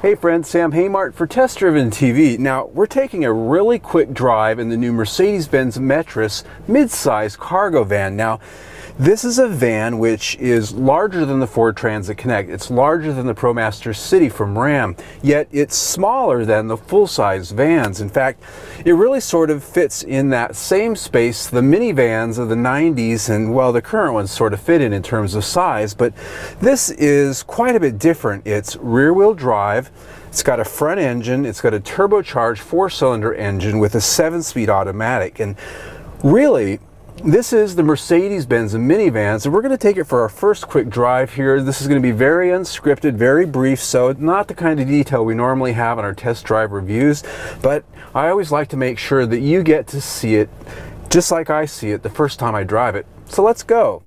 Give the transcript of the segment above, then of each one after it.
Hey friends, Sam Haymart for Test Driven TV. Now, we're taking a really quick drive in the new Mercedes-Benz Metris mid-size cargo van. Now, this is a van which is larger than the Ford Transit Connect. It's larger than the ProMaster City from Ram, yet it's smaller than the full-size vans. In fact, it really sort of fits in that same space the minivans of the 90s and, well, the current ones sort of fit in terms of size, but this is quite a bit different. It's rear-wheel drive. It's got a front engine. It's got a turbocharged 4-cylinder engine with a 7-speed automatic. And really, this is the Mercedes-Benz minivans, and we're going to take it for our first quick drive here. This is going to be very unscripted, very brief, so not the kind of detail we normally have on our test drive reviews, but I always like to make sure that you get to see it just like I see it the first time I drive it. So let's go.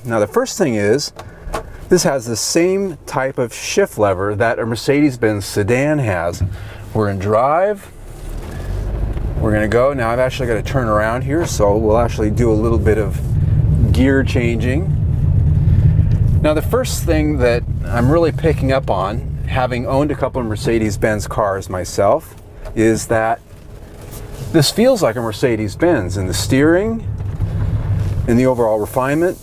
Now the first thing is, this has the same type of shift lever that a Mercedes-Benz sedan has. We're in drive, we're going to go. Now I've actually got to turn around here, so we'll actually do a little bit of gear changing. Now the first thing that I'm really picking up on, having owned a couple of Mercedes-Benz cars myself, is that this feels like a Mercedes-Benz in the steering, in the overall refinement,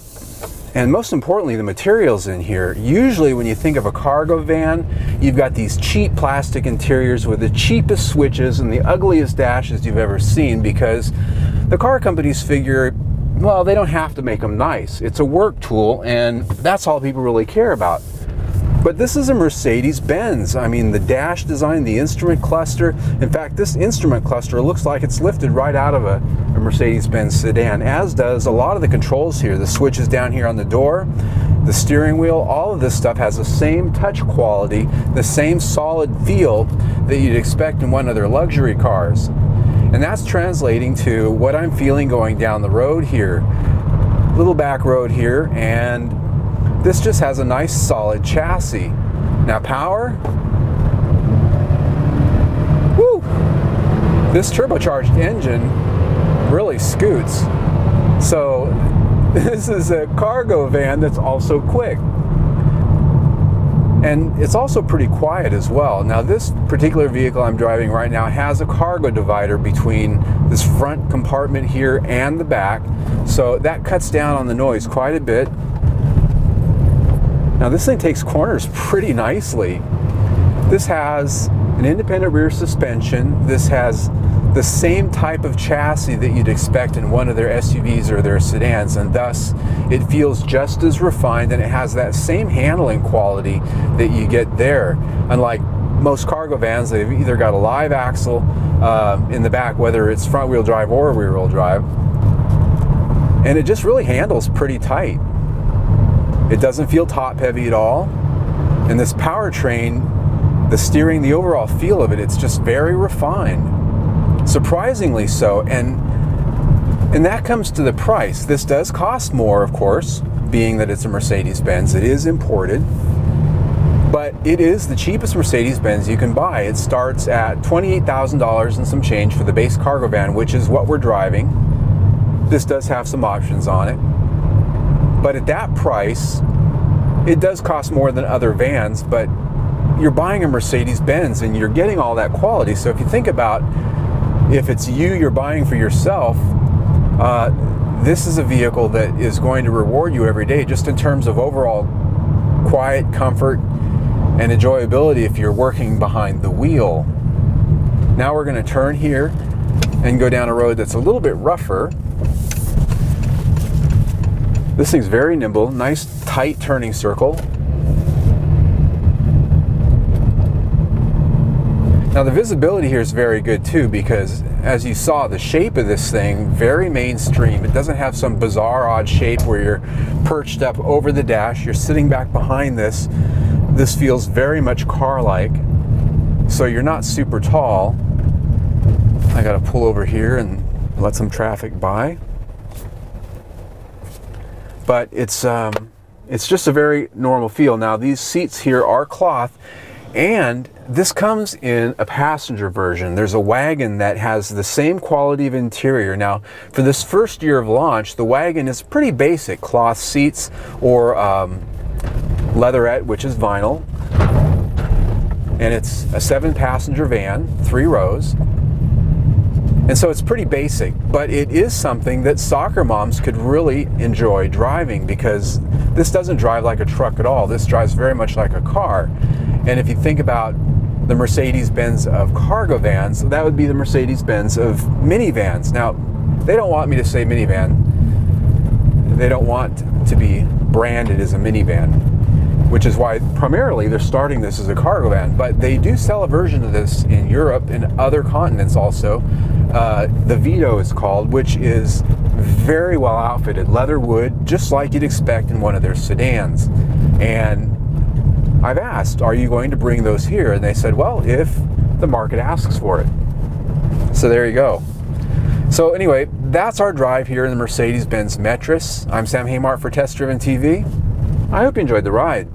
and most importantly, the materials in here. Usually when you think of a cargo van, you've got these cheap plastic interiors with the cheapest switches and the ugliest dashes you've ever seen, because the car companies figure, well, they don't have to make them nice. It's a work tool, and that's all people really care about. But this is a Mercedes-Benz. I mean, the dash design, the instrument cluster. In fact, this instrument cluster looks like it's lifted right out of a Mercedes-Benz sedan, as does a lot of the controls here. The switches down here on the door, the steering wheel, all of this stuff has the same touch quality, the same solid feel that you'd expect in one of their luxury cars. And that's translating to what I'm feeling going down the road here. Little back road here, and this just has a nice solid chassis. Now power, woo! This turbocharged engine really scoots. So this is a cargo van that's also quick. And it's also pretty quiet as well. Now this particular vehicle I'm driving right now has a cargo divider between this front compartment here and the back. So that cuts down on the noise quite a bit. Now this thing takes corners pretty nicely. This has an independent rear suspension. This has the same type of chassis that you'd expect in one of their SUVs or their sedans, and thus it feels just as refined, and it has that same handling quality that you get there. Unlike most cargo vans, they've either got a live axle in the back, whether it's front wheel drive or rear wheel drive, and it just really handles pretty tight. It doesn't feel top heavy at all. And this powertrain, the steering, the overall feel of it, it's just very refined. Surprisingly so. And that comes to the price. This does cost more, of course, being that it's a Mercedes-Benz. It is imported. But it is the cheapest Mercedes-Benz you can buy. It starts at $28,000 and some change for the base cargo van, which is what we're driving. This does have some options on it. But at that price, it does cost more than other vans, but you're buying a Mercedes-Benz and you're getting all that quality. So if you think about, if it's you're buying for yourself, this is a vehicle that is going to reward you every day, just in terms of overall quiet, comfort, and enjoyability if you're working behind the wheel. Now we're going to turn here and go down a road that's a little bit rougher. This thing's very nimble, nice tight turning circle. Now the visibility here is very good too, because as you saw, the shape of this thing, very mainstream. It doesn't have some bizarre odd shape where you're perched up over the dash. You're sitting back behind this. This feels very much car-like. So you're not super tall. I gotta pull over here and let some traffic by. But it's just a very normal feel. Now these seats here are cloth, And this comes in a passenger version. There's a wagon that has the same quality of interior. Now, for this first year of launch, the wagon is pretty basic. Cloth seats or leatherette, which is vinyl. And it's a 7-passenger van, 3 rows. And so it's pretty basic, but it is something that soccer moms could really enjoy driving, because this doesn't drive like a truck at all. This drives very much like a car. And if you think about the Mercedes-Benz of cargo vans, that would be the Mercedes-Benz of minivans. Now, they don't want me to say minivan. They don't want to be branded as a minivan, which is why primarily they're starting this as a cargo van. But they do sell a version of this in Europe and other continents also. The Vito is called, which is very well outfitted, leather wood, just like you'd expect in one of their sedans. And I've asked, are you going to bring those here? And they said, well, if the market asks for it. So there you go. So anyway, that's our drive here in the Mercedes-Benz Metris. I'm Sam Haymart for Test Driven TV. I hope you enjoyed the ride.